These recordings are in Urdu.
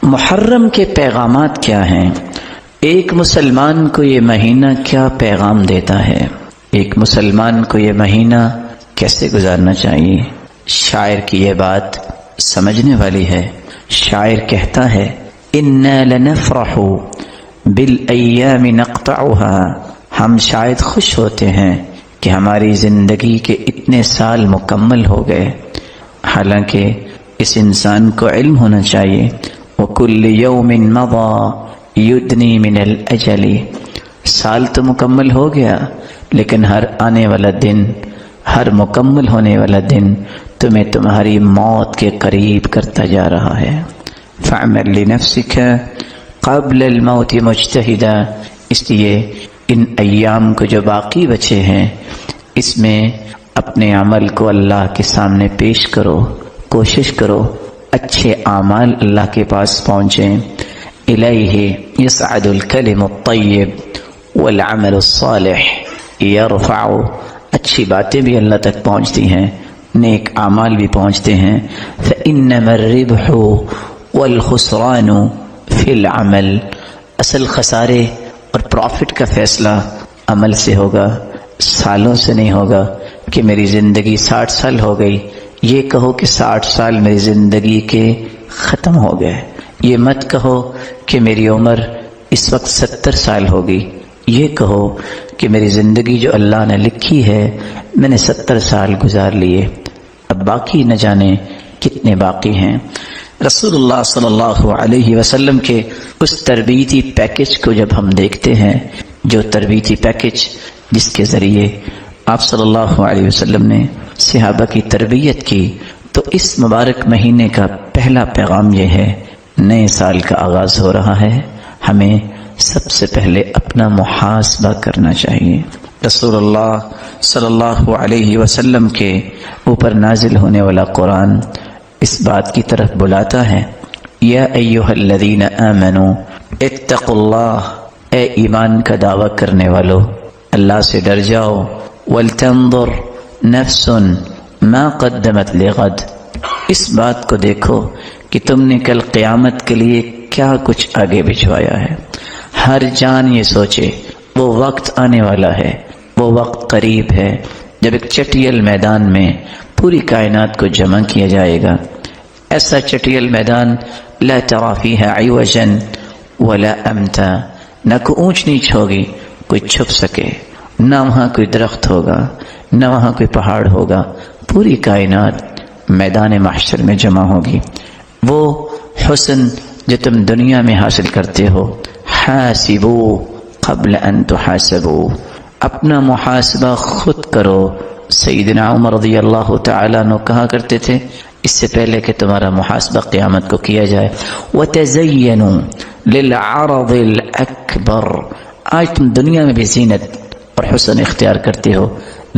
محرم کے پیغامات کیا ہیں؟ ایک مسلمان کو یہ مہینہ کیا پیغام دیتا ہے؟ ایک مسلمان کو یہ مہینہ کیسے گزارنا چاہیے؟ شاعر کی یہ بات سمجھنے والی ہے۔ شاعر کہتا ہے اِنَّا لَنَفْرَحُ بِالْأَيَّامِ نَقْطَعُهَا، ہم شاید خوش ہوتے ہیں کہ ہماری زندگی کے اتنے سال مکمل ہو گئے، حالانکہ اس انسان کو علم ہونا چاہیے وَكُلِّ يَوْمٍ مَضَى يُدْنِي مِنَ الْأَجَلِ، سال تو مکمل ہو گیا لیکن ہر آنے والا دن، ہر مکمل ہونے والا دن تمہیں تمہاری موت کے قریب کرتا جا رہا ہے۔ فَعْمَلْ لِنَفْسِكَ قَبْلَ الْمَوْتِ مُجْتَهِدًا، اس لیے ان ایام کو جو باقی بچے ہیں اس میں اپنے عمل کو اللہ کے سامنے پیش کرو، کوشش کرو اچھے اعمال اللہ کے پاس پہنچیں۔ الیہ یصعد الکلم الطیب والعمل الصالح یرفع، اچھی باتیں بھی اللہ تک پہنچتی ہیں، نیک اعمال بھی پہنچتے ہیں۔ فإنما الربح والخسران فی العمل، اصل خسارے اور پروفٹ کا فیصلہ عمل سے ہوگا، سالوں سے نہیں ہوگا کہ میری زندگی 60 سال ہو گئی۔ یہ کہو کہ 60 سال میری زندگی کے ختم ہو گئے، یہ مت کہو کہ میری عمر اس وقت 70 سال ہوگی، یہ کہو کہ میری زندگی جو اللہ نے لکھی ہے میں نے 70 سال گزار لیے، اب باقی نہ جانے کتنے باقی ہیں۔ رسول اللہ صلی اللہ علیہ وسلم کے اس تربیتی پیکج کو جب ہم دیکھتے ہیں، جو تربیتی پیکج جس کے ذریعے آپ صلی اللہ علیہ وسلم نے صحابہ کی تربیت کی، تو اس مبارک مہینے کا پہلا پیغام یہ ہے، نئے سال کا آغاز ہو رہا ہے، ہمیں سب سے پہلے اپنا محاسبہ کرنا چاہیے۔ رسول اللہ صلی اللہ علیہ وسلم کے اوپر نازل ہونے والا قرآن اس بات کی طرف بلاتا ہے، یا ایھا الذین آمنوا اتقوا اللہ، اے ایمان کا دعویٰ کرنے والو اللہ سے ڈر جاؤ، ولتنظر نفس ما قدمت لغد، اس بات کو دیکھو کہ تم نے کل قیامت کے لیے کیا کچھ آگے بھجوایا ہے۔ ہر جان یہ سوچے وہ وقت آنے والا ہے، وہ وقت قریب ہے جب ایک چٹیل میدان میں پوری کائنات کو جمع کیا جائے گا، ایسا چٹیل میدان لا تری فیہ عوجا ولا امتا، نہ کوئی اونچ نیچ ہوگی کوئی چھپ سکے، نہ وہاں کوئی درخت ہوگا، نہ وہاں کوئی پہاڑ ہوگا، پوری کائنات میدان محشر میں جمع ہوگی۔ وہ حسن جو تم دنیا میں حاصل کرتے ہو، حاسبوا قبل ان تحاسبوا، اپنا محاسبہ خود کرو۔ سیدنا عمر رضی اللہ تعالیٰ عنہ کہا کرتے تھے اس سے پہلے کہ تمہارا محاسبہ قیامت کو کیا جائے، وَتَزَيَّنُوا لِلْعَرَضِ الْأَكْبَرِ، آج تم دنیا میں بھی زینت اور حسن اختیار کرتے ہو،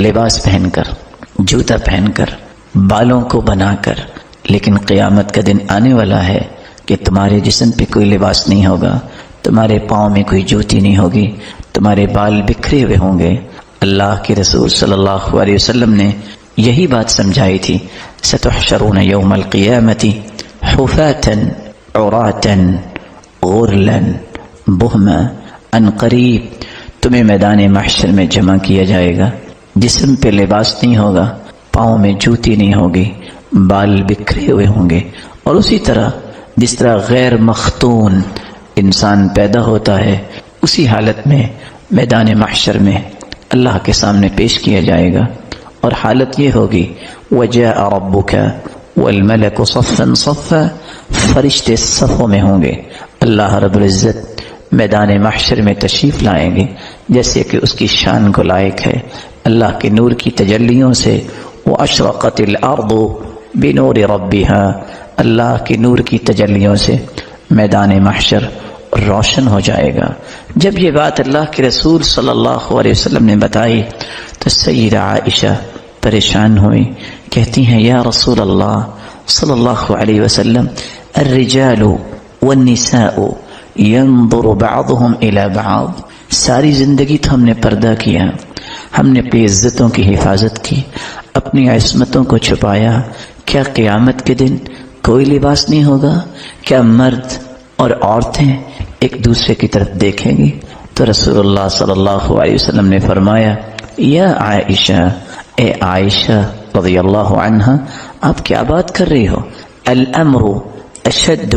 لباس پہن کر، جوتا پہن کر، بالوں کو بنا کر، لیکن قیامت کا دن آنے والا ہے کہ تمہارے جسم پہ کوئی لباس نہیں ہوگا، تمہارے پاؤں میں کوئی جوتی نہیں ہوگی، تمہارے بال بکھرے ہوئے ہوں گے۔ اللہ کے رسول صلی اللہ علیہ وسلم نے یہی بات سمجھائی تھی، ستحشرون یوم القیامت حفاة عراة غرلا بہما، ان قریب تمہیں میدان محشر میں جمع کیا جائے گا، جسم پہ لباس نہیں ہوگا، پاؤں میں جوتی نہیں ہوگی، بال بکھرے ہوئے ہوں گے، اور اسی طرح جس طرح غیر مختون انسان پیدا ہوتا ہے اسی حالت میں میدان محشر میں اللہ کے سامنے پیش کیا جائے گا، اور حالت یہ ہوگی وَجَاءَ رَبُّكَ وَالْمَلَكُ صَفًّا صَفًّا، فرشتے صفوں میں ہوں گے، اللہ رب العزت میدان محشر میں تشریف لائیں گے جیسے کہ اس کی شان کو لائق ہے۔ اللہ کے نور کی تجلیوں سے وَأَشْرَقَتِ الْأَرْضُ بِنُورِ رَبِّهَا، اللہ کے نور کی تجلیوں سے میدان محشر روشن ہو جائے گا۔ جب یہ بات اللہ کے رسول صلی اللہ علیہ وسلم نے بتائی تو سیدہ عائشہ پریشان ہوئی، کہتی ہیں یا رسول اللہ صلی اللہ علیہ وسلم، الرجال والنساء ينظر بعضهم الى بعض، ساری زندگی تو ہم نے پردہ کیا، ہم نے اپنی عزتوں کی حفاظت کی، اپنی عصمتوں کو چھپایا، کیا قیامت کے دن کوئی لباس نہیں ہوگا؟ کیا مرد اور عورتیں ایک دوسرے کی طرف دیکھیں گی تو رسول اللہ صلی اللہ علیہ وسلم نے فرمایا یا عائشہ، اے عائشہ رضی اللہ عنہا، آپ کیا بات کر رہی ہو؟ الامر اشد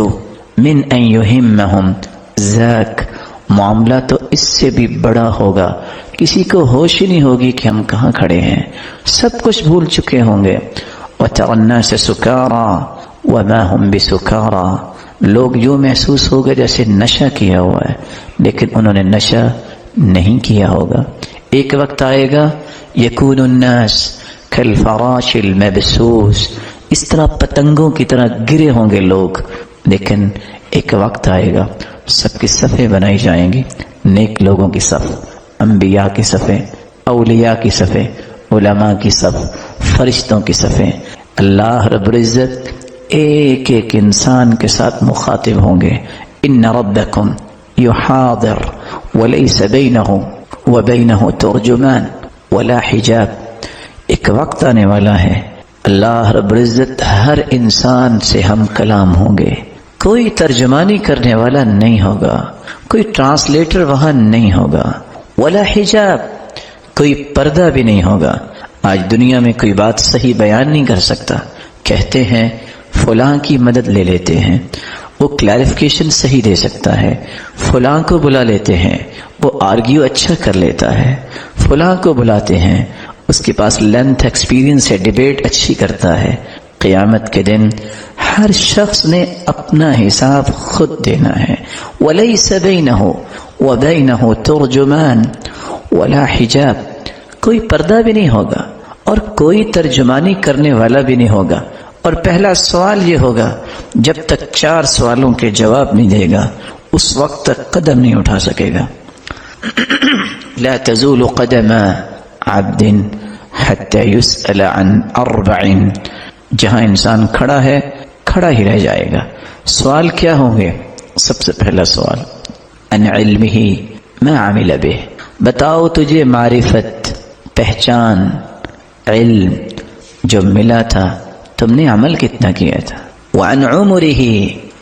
من ان یہمہم ذاک، معاملہ تو اس سے بھی بڑا ہوگا، کسی کو ہوش ہی نہیں ہوگی کہ ہم کہاں کھڑے ہیں، سب کچھ بھول چکے ہوں گے۔ وَتَرَى النَّاسَ سُكَارَى وَمَا هُمْ بِسُكَارَى، لوگ یوں محسوس ہوگا جیسے نشہ کیا ہوا ہے، لیکن انہوں نے نشہ نہیں کیا ہوگا۔ ایک وقت آئے گا یکون الناس کالفراش المبثوث، اس طرح پتنگوں کی طرح گرے ہوں گے لوگ، لیکن ایک وقت آئے گا سب کی صفیں بنائی جائیں گی، نیک لوگوں کی صف، انبیاء کی صفیں، اولیاء کی صفیں، علماء کی صف، فرشتوں کی صفیں۔ اللہ رب العزت ایک ایک انسان کے ساتھ مخاطب ہوں گے۔ ان ربکم یحاضر ولیس بینہ وبینہ ترجمان ولا حجاب، ایک وقت آنے والا ہے اللہ رب العزت ہر انسان سے ہم کلام ہوں گے، کوئی ترجمانی کرنے والا نہیں ہوگا، کوئی ٹرانسلیٹر وہاں نہیں ہوگا، ولا حجاب، کوئی پردہ بھی نہیں ہوگا۔ آج دنیا میں کوئی بات صحیح بیان نہیں کر سکتا، کہتے ہیں فلاں کی مدد لے لیتے ہیں، وہ کلیریفیکیشن صحیح دے سکتا ہے، فلاں کو بلا لیتے ہیں، وہ آرگیو اچھا کر لیتا ہے، فلاں کو بلاتے ہیں، اس کے پاس لینتھ ایکسپیرینس ہے، ڈیبیٹ اچھی کرتا ہے۔ قیامت کے دن ہر شخص نے اپنا حساب خود دینا ہے۔ وَلَيْسَ بَيْنَهُ وَبَيْنَهُ تُرْجُمَانٌ وَلَا حِجَابٌ، کوئی پردہ بھی نہیں ہوگا اور کوئی ترجمانی کرنے والا بھی نہیں ہوگا۔ اور پہلا سوال یہ ہوگا، جب تک 4 سوالوں کے جواب نہیں دے گا اس وقت تک قدم نہیں اٹھا سکے گا۔ لا تزول قدم عبد حتى يسأل عن 4، جہاں انسان کھڑا ہے کھڑا ہی رہ جائے گا۔ سوال کیا ہوں گے؟ سب سے پہلا سوال عن علمه ما عمل به، بتاؤ تجھے معرفت، پہچان، علم جو ملا تھا تم نے عمل کتنا کیا تھا۔ وعن عمره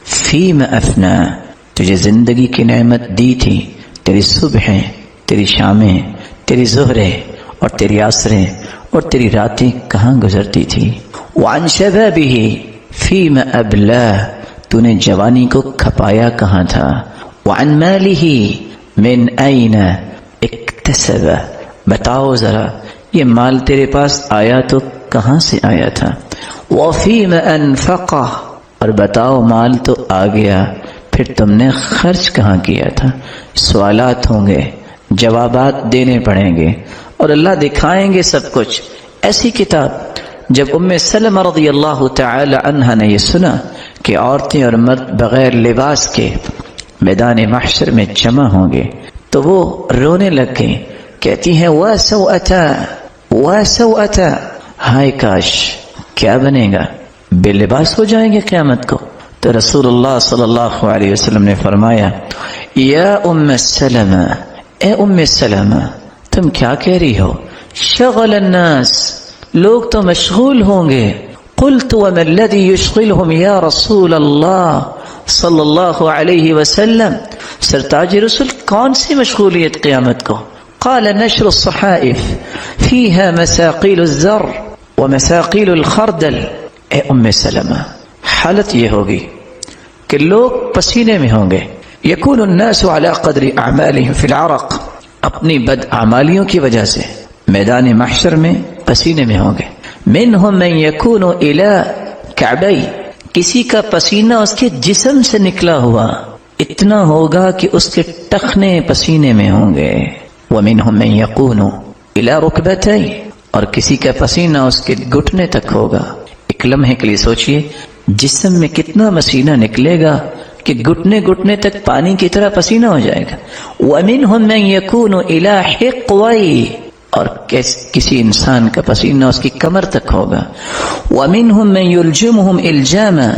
فيما افنا، تجھے زندگی کی نعمت دی تھی، تیری صبحیں، تیری شامیں، تیری ظہریں اور تیری عصریں اور تیری راتیں کہاں گزرتی تھی۔ وعن شبابه فيما ابلا، تو نے جوانی کو کھپایا کہاں تھا۔ وعن ماله من اين اکتسب، بتاؤ ذرا یہ مال تیرے پاس آیا تو کہاں سے آیا تھا۔ وفيما انفقه، اور بتاؤ مال تو آ گیا پھر تم نے خرچ کہاں کیا تھا۔ سوالات ہوں گے، جوابات دینے پڑیں گے اور اللہ دکھائیں گے سب کچھ۔ ایسی کتاب جب ام سلمہ رضی اللہ تعالی عنہا نے یہ سنا کہ عورتیں اور مرد بغیر لباس کے میدان محشر میں جمع ہوں گے تو وہ رونے لگ گئی، کہتی ہیں وا سوءتا وا سوءتا، ہائے کاش کیا بنے گا، بے لباس ہو جائیں گے قیامت کو۔ تو رسول اللہ صلی اللہ علیہ وسلم نے فرمایا یا ام سلمہ، اے ام سلمہ تم کیا کہہ رہی ہو؟ شغل الناس، لوگ تو مشغول ہوں گے۔ قلت وما الذي يشغلهم یا رسول اللہ صلی اللہ علیہ وسلم، سرتاج رسول کون سی مشغولیت قیامت کو؟ قال نشر الصحائف فيها مساقيل الزر ومساقيل الخردل۔ اے ام سلمہ حالت یہ ہوگی کہ لوگ پسینے میں ہوں گے، یکون الناس على قدر اعمالهم في العرق، اپنی بد اعمالیوں کی وجہ سے میدان محشر میں پسینے میں ہوں گے۔ منهم من يكون الى كعبي، کسی کا پسینہ اس کے جسم سے نکلا ہوا اتنا ہوگا کہ اس کے ٹخنے پسینے میں ہوں گے۔ ومنهم من يكون الى ركبتي، اور کسی کا پسینہ اس کے گھٹنے تک ہوگا۔ ایک لمحے کے لیے سوچئے جسم میں کتنا پسینہ نکلے گا کہ گھٹنے گھٹنے تک پانی کی طرح پسینہ ہو جائے گا۔ ومنهم من يكون الى حقوي، اور کسی انسان کا پسینہ اس کی کمر تک ہوگا۔ ومنهم من يلجمهم الجاما،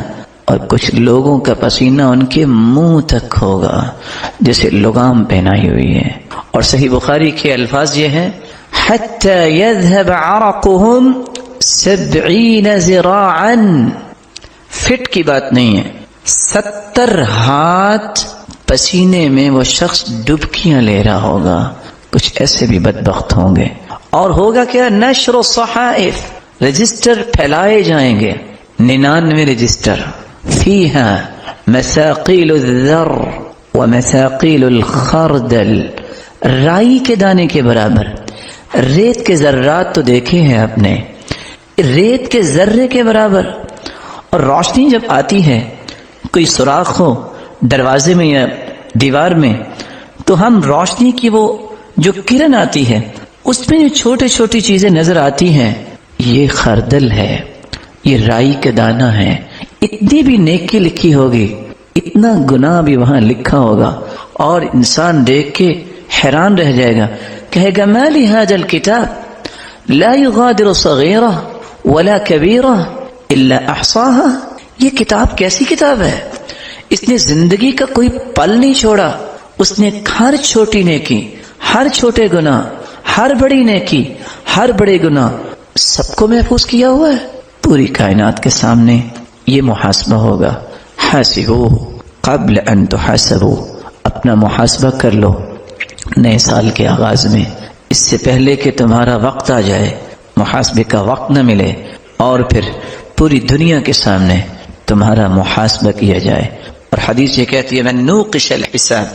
اور کچھ لوگوں کا پسینہ ان کے منہ تک ہوگا جیسے لگام پہنائی ہوئی ہے۔ اور صحیح بخاری کے الفاظ یہ ہیں حتى يذهب عرقهم 70 ذراعا، فٹ کی بات نہیں ہے، 70 ہاتھ پسینے میں وہ شخص ڈبکیاں لے رہا ہوگا. کچھ ایسے بھی بدبخت ہوں گے. اور ہوگا کیا؟ نشر الصحائف، رجسٹر پھیلائے جائیں گے. 99 رجسٹر. فیہا مساقیل الذر ومساقیل الخردل، رائی کے دانے کے برابر. ریت کے ذرات تو دیکھے ہیں آپ نے، ریت کے ذرے کے برابر. اور روشنی جب آتی ہے، کوئی سوراخ ہو دروازے میں یا دیوار میں، تو ہم روشنی کی وہ جو کرن آتی ہے اس میں جو چھوٹی چھوٹی چیزیں نظر آتی ہیں، یہ خردل ہے، یہ رائی کا دانہ ہے. اتنی بھی نیکی لکھی ہوگی، اتنا گناہ بھی وہاں لکھا ہوگا، اور انسان دیکھ کے حیران رہ جائے گا. کہے گا ما لهذا الكتاب لا يغادر صغيرة ولا كبيرة الا احصاها. یہ کتاب کیسی کتاب ہے؟ اس نے زندگی کا کوئی پل نہیں چھوڑا. اس نے ہر چھوٹی نیکی، ہر چھوٹے گناہ، ہر بڑی نیکی، ہر بڑے گناہ سب کو محفوظ کیا ہوا ہے. پوری کائنات کے سامنے یہ محاسبہ ہوگا. حاسبو قبل ان تحاسبو، اپنا محاسبہ کر لو نئے سال کے آغاز میں، اس سے پہلے کہ تمہارا وقت آ جائے، محاسبے کا وقت نہ ملے، اور پھر پوری دنیا کے سامنے تمہارا محاسبہ کیا جائے. اور حدیث یہ کہتی ہے من نوقش الحساب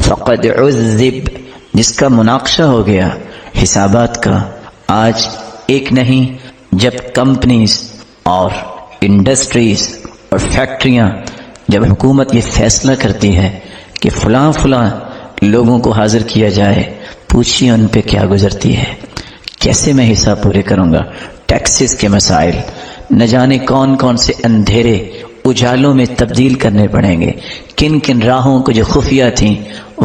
فقد عذب، جس کا مناقشہ ہو گیا حسابات کا. آج ایک نہیں، جب کمپنیز اور انڈسٹریز اور فیکٹریاں، جب حکومت یہ فیصلہ کرتی ہے کہ فلاں فلاں لوگوں کو حاضر کیا جائے، پوچھیے ان پہ کیا گزرتی ہے. کیسے میں حساب پورے کروں گا؟ ٹیکسز کے مسائل، نہ جانے کون کون سے اندھیرے اجالوں میں تبدیل کرنے پڑیں گے، کن کن راہوں کو جو خفیہ تھیں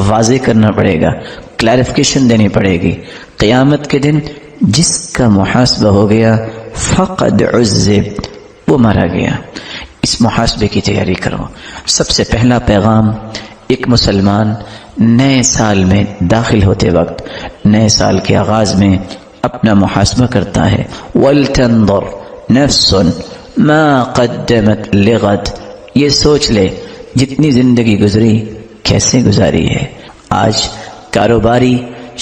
واضح کرنا پڑے گا، کلیریفیکیشن دینی پڑے گی. قیامت کے دن جس کا محاسبہ ہو گیا فقد عذب، وہ مارا گیا. اس محاسبے کی تیاری کرو. سب سے پہلا پیغام ایک مسلمان نئے سال میں داخل ہوتے وقت، نئے سال کے آغاز میں اپنا محاسبہ کرتا ہے. وَلْتَنْظُرْ نَفْسٌ مَا قَدَّمَتْ لِغَدْ، یہ سوچ لے جتنی زندگی گزری کیسے گزاری ہے. آج کاروباری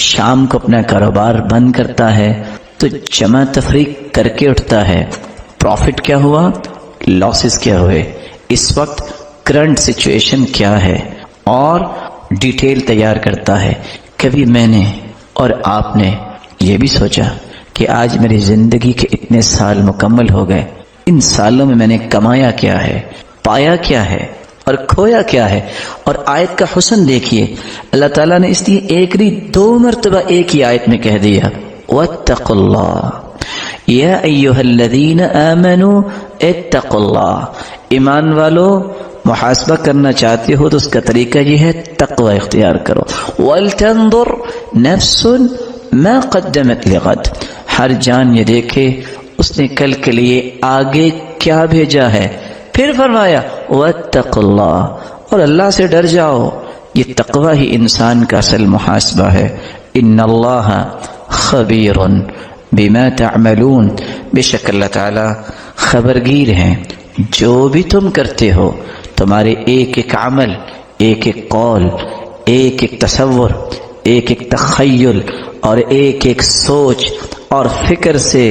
شام کو اپنا کاروبار بند کرتا ہے تو جمع تفریق کر کے اٹھتا ہے، پروفٹ کیا ہوا، لاسز کیا ہوئے، اس وقت کرنٹ سچویشن کیا ہے، اور ڈیٹیل تیار کرتا ہے. کبھی میں نے اور آپ نے یہ بھی سوچا کہ آج میری زندگی کے اتنے سال مکمل ہو گئے، ان سالوں میں میں نے کمایا کیا ہے، پایا کیا ہے اور کھویا کیا ہے؟ اور آیت کا حسن دیکھیے، اللہ تعالیٰ نے اس لیے ایک نہیں 2 مرتبہ ایک ہی آیت میں کہہ دیا وَاتَّقُوا اللَّهَ یا ایھا الذین آمنوا اتقوا اللہ. ایمان والو، محاسبہ کرنا چاہتے ہو تو اس کا طریقہ یہ ہے تقوی اختیار کرو. وَلْتَنْظُرْ نَفْسٌ مَا قَدَّمَتْ لِغَدْ، ہر جان یہ دیکھے اس نے کل کے لیے آگے کیا بھیجا ہے. پھر فرمایا وَاتَّقُوا اللَّهَ، اور اللہ سے ڈر جاؤ. یہ تقوی ہی انسان کا اصل محاسبہ ہے. ان اللہ خبیر بما تعملون، بے شک اللہ تعالی خبرگیر ہیں جو بھی تم کرتے ہو. تمہارے ایک ایک عمل، ایک ایک قول، ایک ایک تصور، ایک ایک تخیل اور ایک ایک سوچ اور فکر سے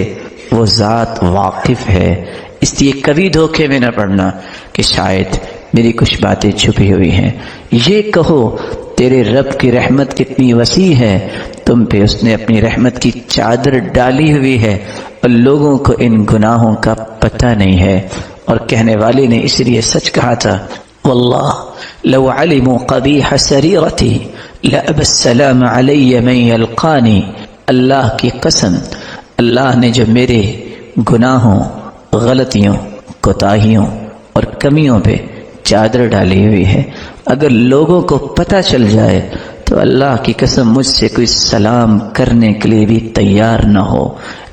وہ ذات واقف ہے. اس لیے کبھی دھوکے میں نہ پڑنا کہ شاید میری کچھ باتیں چھپی ہوئی ہیں. یہ کہو تیرے رب کی رحمت کتنی وسیع ہے، تم پہ اس نے اپنی رحمت کی چادر ڈالی ہوئی ہے، اور لوگوں کو ان گناہوں کا پتہ نہیں ہے. اور کہنے والے نے اس لیے سچ کہا تھا واللہ لو علموا قبیح سریرتی لأبى السلام علی من یلقانی. اللہ کی قسم، اللہ نے جو میرے گناہوں، غلطیوں، کوتاہیوں اور کمیوں پہ چادر ڈالی ہوئی ہے، اگر لوگوں کو پتہ چل جائے تو اللہ کی قسم مجھ سے کوئی سلام کرنے کے لیے بھی تیار نہ ہو.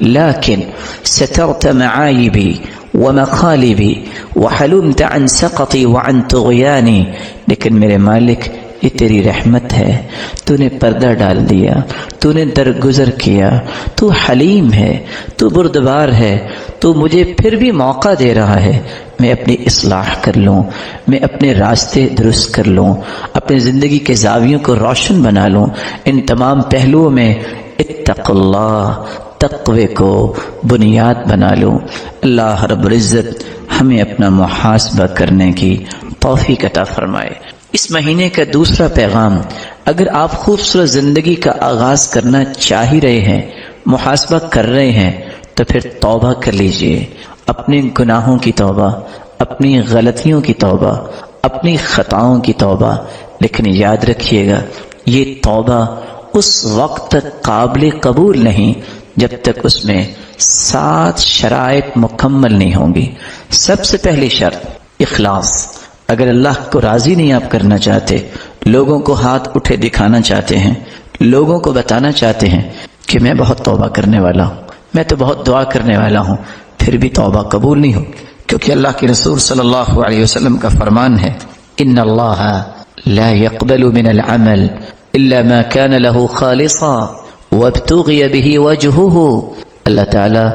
لیکن سترت معایبی ومخالبی وحلمت عن سقطی وعن طغیانی، لیکن میرے مالک یہ تیری رحمت ہے، تو نے پردہ ڈال دیا، تو نے درگزر کیا، تو حلیم ہے، تو بردبار ہے، تو مجھے پھر بھی موقع دے رہا ہے میں اپنی اصلاح کر لوں، میں اپنے راستے درست کر لوں، اپنی زندگی کے زاویوں کو روشن بنا لوں۔ ان تمام پہلوؤں میں اتق اللہ، تقوی کو بنیاد بنا لوں۔ اللہ رب العزت ہمیں اپنا محاسبہ کرنے کی توفیق عطا فرمائے۔ اس مہینے کا دوسرا پیغام، اگر آپ خوبصورت زندگی کا آغاز کرنا چاہ ہی رہے ہیں، محاسبہ کر رہے ہیں، تو پھر توبہ کر لیجئے، اپنے گناہوں کی توبہ، اپنی غلطیوں کی توبہ، اپنی خطاؤں کی توبہ۔ لیکن یاد رکھیے گا، یہ توبہ اس وقت تک قابل قبول نہیں جب تک اس میں 7 شرائط مکمل نہیں ہوں گی۔ سب سے پہلی شرط اخلاص۔ اگر اللہ کو راضی نہیں آپ کرنا چاہتے، لوگوں کو ہاتھ اٹھے دکھانا چاہتے ہیں، لوگوں کو بتانا چاہتے ہیں کہ میں بہت توبہ کرنے والا ہوں، میں تو بہت دعا کرنے والا ہوں، پھر بھی توبہ قبول نہیں ہوگی، کیونکہ اللہ کے رسول صلی اللہ علیہ وسلم کا فرمان ہے، ان اللہ لا يقبل من العمل الا ما كان له خالصا وابتغي به وجهه۔ اللہ تعالی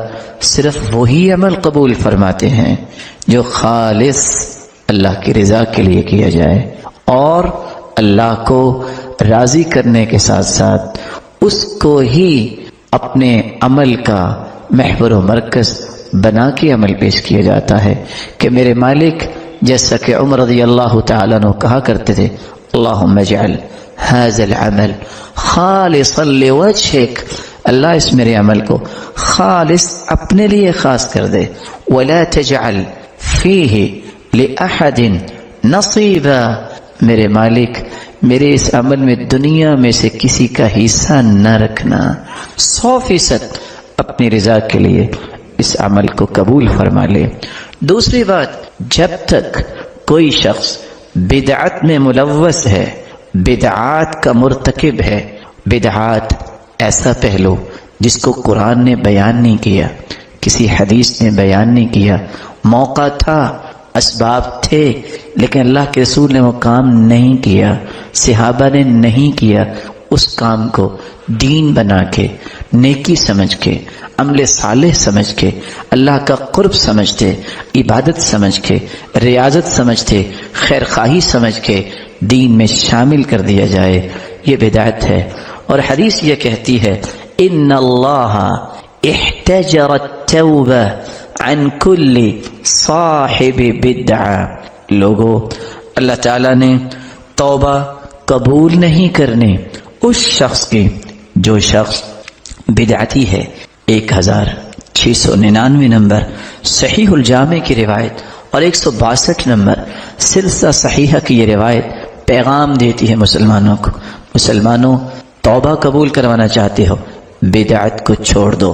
صرف وہی عمل قبول فرماتے ہیں جو خالص اللہ کی رضا کے لیے کیا جائے، اور اللہ کو راضی کرنے کے ساتھ ساتھ اس کو ہی اپنے عمل کا محور و مرکز بنا کے عمل پیش کیا جاتا ہے۔ کہ میرے مالک، جیسا کہ عمر رضی اللہ تعالیٰ عنہ کہا کرتے تھے، اللہم اجعل هذا العمل خالصا لوجهك، اللہ اس میرے عمل کو خالص اپنے لیے خاص کر دے، ولا تجعل فيه لأحد نصیبا، میرے مالک میرے اس عمل میں دنیا میں سے کسی کا حصہ نہ رکھنا، 100% اپنی رضا کے لیے اس عمل کو قبول فرما لے۔ دوسری بات، جب تک کوئی شخص بدعت میں ملوث ہے، بدعات کا مرتکب ہے، بدعات ایسا پہلو جس کو قرآن نے بیان نہیں کیا، کسی حدیث نے بیان نہیں کیا، موقع تھا، اسباب تھے، لیکن اللہ کے رسول نے وہ کام نہیں کیا، صحابہ نے نہیں کیا، اس کام کو دین بنا کے، نیکی سمجھ کے، عمل صالح سمجھ کے، اللہ کا قرب سمجھتے، عبادت سمجھ کے، ریاضت سمجھتے، خیر خواہی سمجھ کے دین میں شامل کر دیا جائے، یہ بدعت ہے۔ اور حدیث یہ کہتی ہے، ان اللہ احتجر التوبہ عن کل صاحب بدعہ، لوگوں، اللہ تعالیٰ نے توبہ قبول نہیں کرنے اس شخص کی جو شخص بدعتی ہے۔ 1699 نمبر صحیح الجامع کی روایت اور 162 نمبر سلسلہ صحیحہ کی یہ روایت پیغام دیتی ہے مسلمانوں کو، مسلمانوں توبہ قبول کروانا چاہتے ہو، بدعت کو چھوڑ دو۔